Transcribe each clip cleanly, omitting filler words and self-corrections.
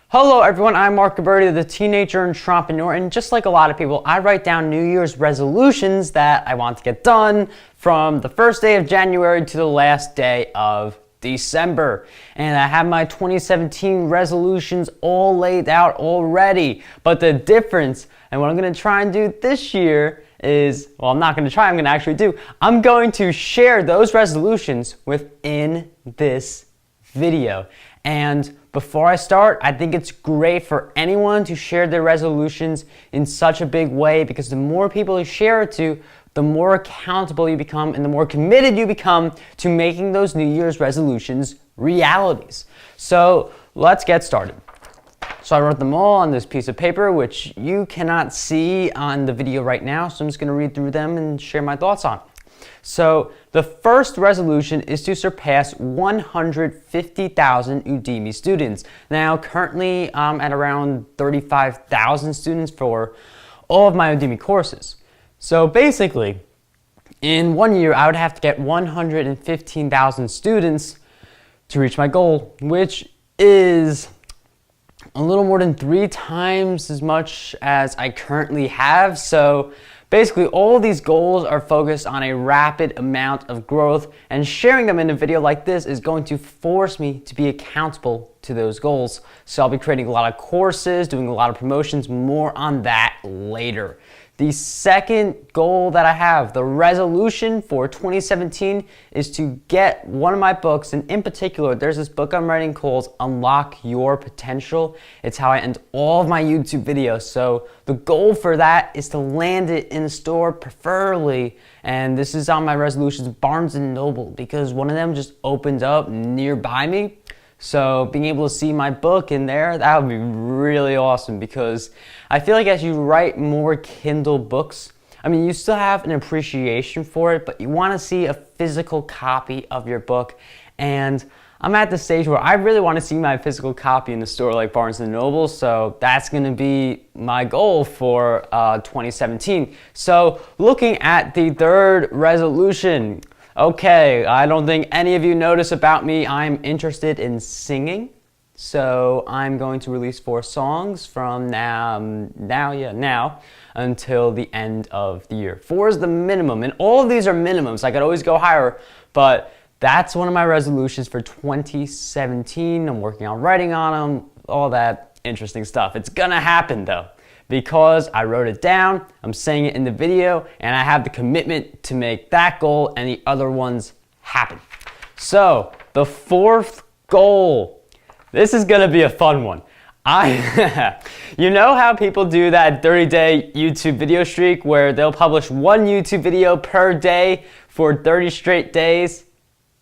Hello everyone, I'm Mark Gabberti, the teenager entrepreneur, and just like a lot of people, I write down New Year's resolutions that I want to get done from the first day of January to the last day of December. And I have my 2017 resolutions all laid out already. But the difference, and what I'm going to try and do this year is, well, I'm not going to try, I'm going to actually do, I'm going to share those resolutions within this video. And before I start, I think it's great for anyone to share their resolutions in such a big way, because the more people you share it to, the more accountable you become and the more committed you become to making those New Year's resolutions realities. So let's get started. So I wrote them all on this piece of paper, which you cannot see on the video right now, so I'm just going to read through them and share my thoughts on. So the first resolution is to surpass 150,000 Udemy students. Now currently I'm at around 35,000 students for all of my Udemy courses. So basically, in 1 year I would have to get 115,000 students to reach my goal, which is a little more than 3 times as much as I currently have. So basically, all of these goals are focused on a rapid amount of growth, and sharing them in a video like this is going to force me to be accountable to those goals. So I'll be creating a lot of courses, doing a lot of promotions, more on that later. The second goal that I have, the resolution for 2017, is to get one of my books, and in particular, there's this book I'm writing called Unlock Your Potential. It's how I end all of my YouTube videos. So the goal for that is to land it in a store, preferably, and this is on my resolutions, Barnes & Noble, because one of them just opened up nearby me. So being able to see my book in there, that would be really awesome, because I feel like as you write more Kindle books, I mean, you still have an appreciation for it, but you want to see a physical copy of your book. And I'm at the stage where I really want to see my physical copy in the store like Barnes & Noble, so that's going to be my goal for 2017. So looking at the third resolution, okay, I don't think any of you notice about me, I'm interested in singing. So I'm going to release 4 songs from now until the end of the year. 4 is the minimum, and all of these are minimums. I could always go higher, but that's one of my resolutions for 2017. I'm working on writing on them, all that interesting stuff. It's gonna happen though, because I wrote it down, I'm saying it in the video, and I have the commitment to make that goal and the other ones happen. So the fourth goal, this is gonna be a fun one. You know how people do that 30-day YouTube video streak where they'll publish 1 YouTube video per day for 30 straight days?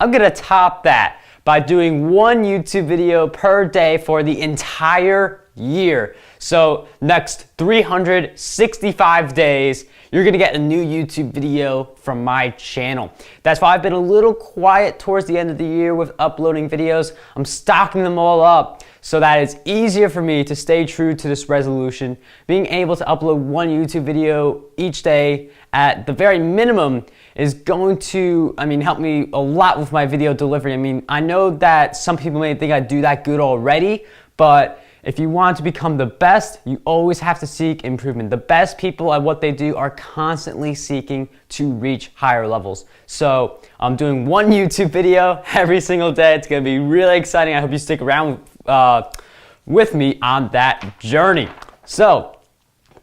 I'm gonna top that by doing 1 YouTube video per day for the entire year. So next 365 days, you're gonna get a new YouTube video from my channel. That's why I've been a little quiet towards the end of the year with uploading videos. I'm stocking them all up so that it's easier for me to stay true to this resolution. Being able to upload 1 YouTube video each day at the very minimum is going to, help me a lot with my video delivery. I know that some people may think I do that good already, but if you want to become the best, you always have to seek improvement. The best people at what they do are constantly seeking to reach higher levels. So I'm doing 1 YouTube video every single day. It's gonna be really exciting. I hope you stick around with me on that journey. So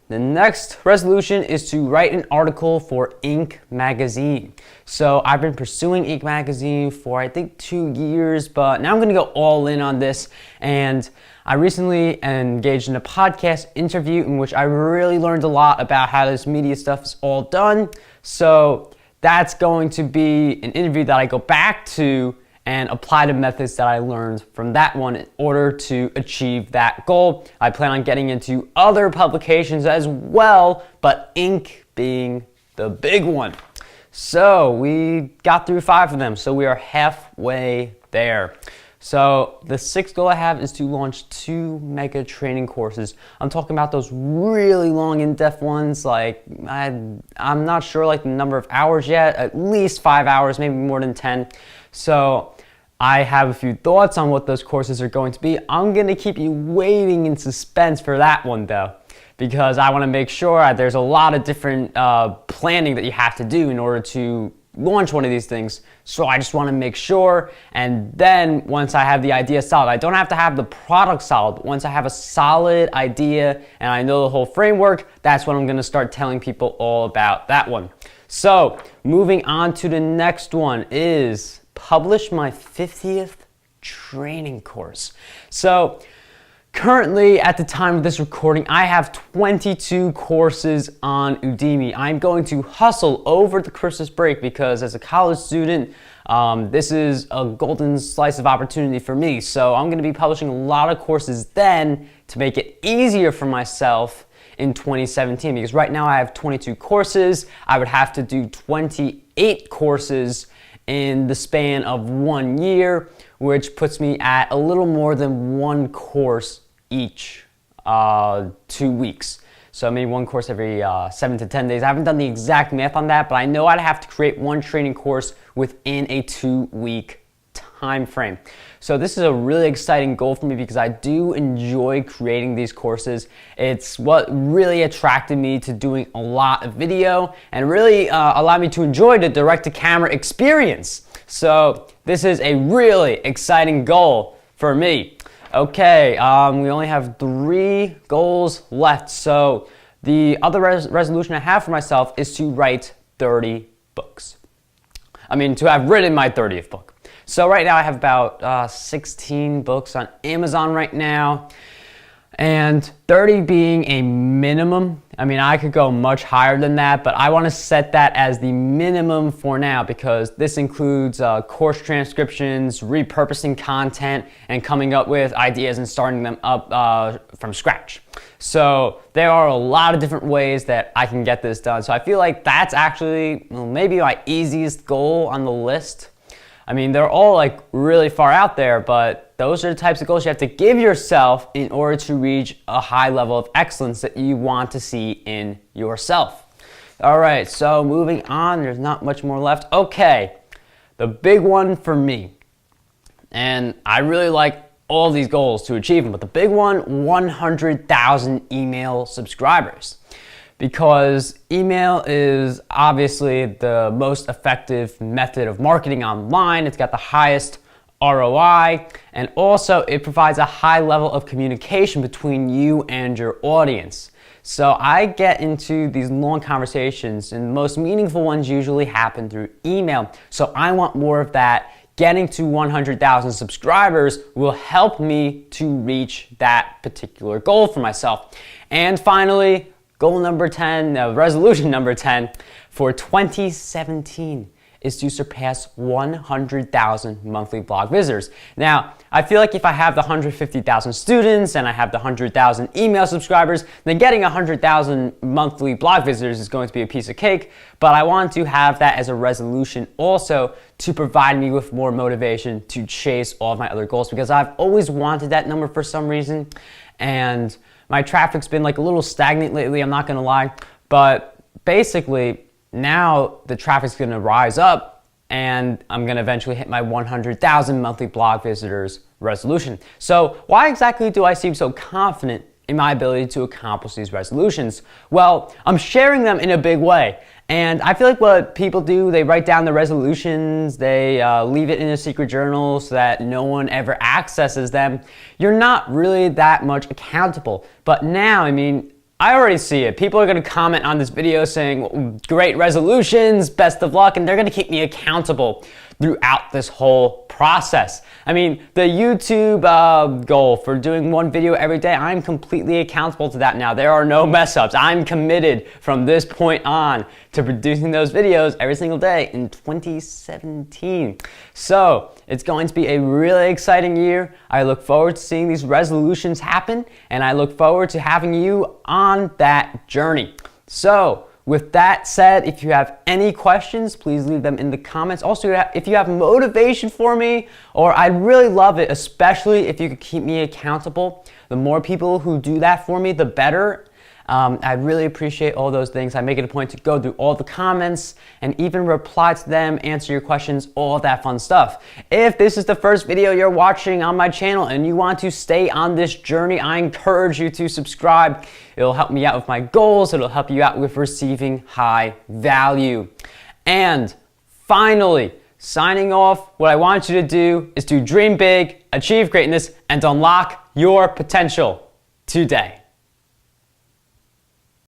the next resolution is to write an article for Inc. magazine. So I've been pursuing Inc. magazine for I think 2 years, but now I'm gonna go all in on this. And I recently engaged in a podcast interview in which I really learned a lot about how this media stuff is all done. So that's going to be an interview that I go back to and apply the methods that I learned from that one in order to achieve that goal. I plan on getting into other publications as well, but Inc. being the big one. So we got through 5 of them, so we are halfway there. So the 6th goal I have is to launch 2 mega training courses. I'm talking about those really long, in-depth ones, like I'm not sure like the number of hours yet, at least 5 hours, maybe more than 10. So I have a few thoughts on what those courses are going to be. I'm going to keep you waiting in suspense for that one though, because I want to make sure there's a lot of different planning that you have to do in order to launch one of these things. So I just want to make sure, and then once I have the idea solid, I don't have to have the product solid, but once I have a solid idea and I know the whole framework, that's when I'm going to start telling people all about that one. So moving on to the next one is publish my 50th training course. So currently, at the time of this recording, I have 22 courses on Udemy. I'm going to hustle over the Christmas break because as a college student, this is a golden slice of opportunity for me. So I'm going to be publishing a lot of courses then to make it easier for myself in 2017, because right now I have 22 courses. I would have to do 28 courses in the span of 1 year, which puts me at a little more than one course each 2 weeks. So maybe one course every 7 to 10 days. I haven't done the exact math on that, but I know I'd have to create one training course within a 2-week time frame. So this is a really exciting goal for me because I do enjoy creating these courses. It's what really attracted me to doing a lot of video and really allowed me to enjoy the direct-to-camera experience. So this is a really exciting goal for me. Okay, we only have 3 goals left. So the other resolution I have for myself is to write 30 books. I mean, to have written my 30th book. So right now I have about 16 books on Amazon right now, and 30 being a minimum. I mean, I could go much higher than that, but I want to set that as the minimum for now because this includes course transcriptions, repurposing content, and coming up with ideas and starting them up from scratch. So there are a lot of different ways that I can get this done. So I feel like that's actually maybe my easiest goal on the list. I mean, they're all like really far out there, but those are the types of goals you have to give yourself in order to reach a high level of excellence that you want to see in yourself. All right, so moving on, there's not much more left. Okay, the big one for me, and I really like all these goals to achieve them, but the big one, 100,000 email subscribers. Because email is obviously the most effective method of marketing online. It's got the highest ROI, and also it provides a high level of communication between you and your audience. So I get into these long conversations, and the most meaningful ones usually happen through email. So I want more of that. Getting to 100,000 subscribers will help me to reach that particular goal for myself. And finally, goal number 10, resolution number 10 for 2017 is to surpass 100,000 monthly blog visitors. Now, I feel like if I have the 150,000 students and I have the 100,000 email subscribers, then getting 100,000 monthly blog visitors is going to be a piece of cake, but I want to have that as a resolution also to provide me with more motivation to chase all of my other goals, because I've always wanted that number for some reason, and my traffic's been like a little stagnant lately, I'm not gonna lie, but basically now the traffic's gonna rise up and I'm gonna eventually hit my 100,000 monthly blog visitors resolution. So why exactly do I seem so confident in my ability to accomplish these resolutions? Well, I'm sharing them in a big way. And I feel like what people do, they write down the resolutions, they leave it in a secret journal so that no one ever accesses them. You're not really that much accountable. But now, I mean, I already see it. People are gonna comment on this video saying, great resolutions, best of luck, and they're gonna keep me accountable throughout this whole process. I mean, the YouTube goal for doing one video every day, I'm completely accountable to that now. There are no mess ups. I'm committed from this point on to producing those videos every single day in 2017. So it's going to be a really exciting year. I look forward to seeing these resolutions happen, and I look forward to having you on that journey. So with that said, if you have any questions, please leave them in the comments. Also, if you have motivation for me, or I'd really love it, especially if you could keep me accountable. The more people who do that for me, the better. I'd really appreciate all those things. I make it a point to go through all the comments and even reply to them, answer your questions, all that fun stuff. If this is the first video you're watching on my channel and you want to stay on this journey, I encourage you to subscribe. It'll help me out with my goals. It'll help you out with receiving high value. And finally, signing off, what I want you to do is to dream big, achieve greatness, and unlock your potential today.